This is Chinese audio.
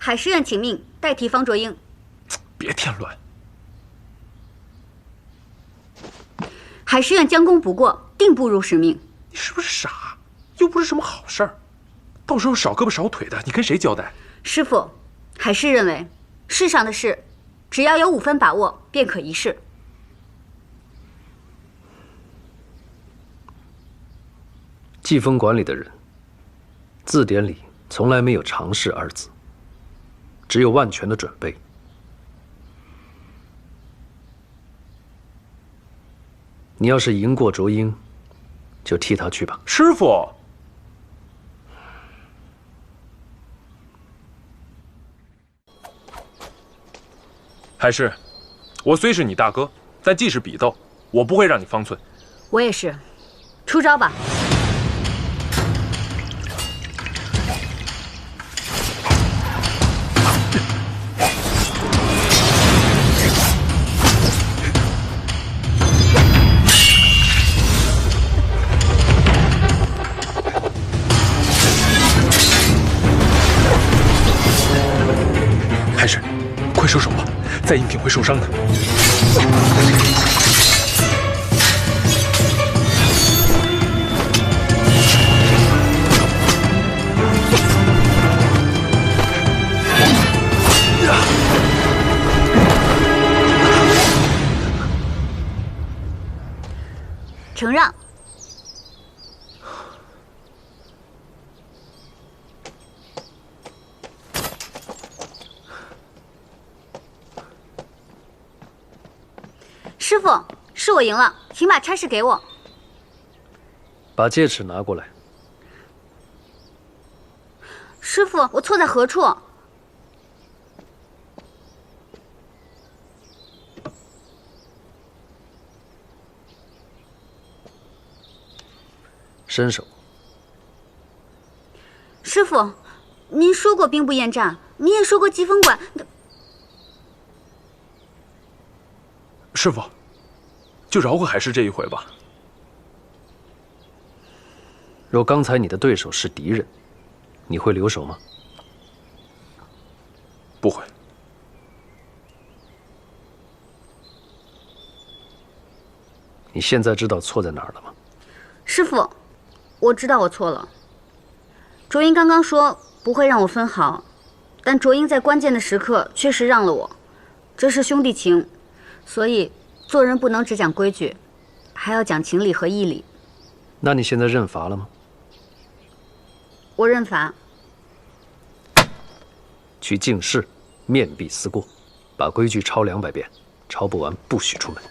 海师院请命代替方卓英。别添乱。海师院将功补过，定不辱使命。你是不是傻？又不是什么好事儿，到时候少胳膊少腿的，你跟谁交代？师傅，海师认为，世上的事，只要有5分把握，便可一试。季风馆里的人，字典里从来没有尝试2字，只有万全的准备。你要是赢过卓英，就替他去吧。师傅，海师，我虽是你大哥，但既是比斗，我不会让你方寸。我也是，出招吧。海师，快收手吧，再硬挺会受伤的。承让。师傅，是我赢了，请把差事给我。把戒尺拿过来。师傅，我错在何处？伸手。师傅，您说过兵不厌诈，您也说过疾风馆。师傅，就饶过海师这一回吧。若刚才你的对手是敌人，你会留手吗？不会。你现在知道错在哪儿了吗？师傅，我知道我错了。卓英刚刚说不会让我分毫，但卓英在关键的时刻确实让了我，这是兄弟情，所以做人不能只讲规矩，还要讲情理和义理。那你现在认罚了吗？我认罚。去净室，面壁思过，把规矩抄200遍，抄不完不许出门。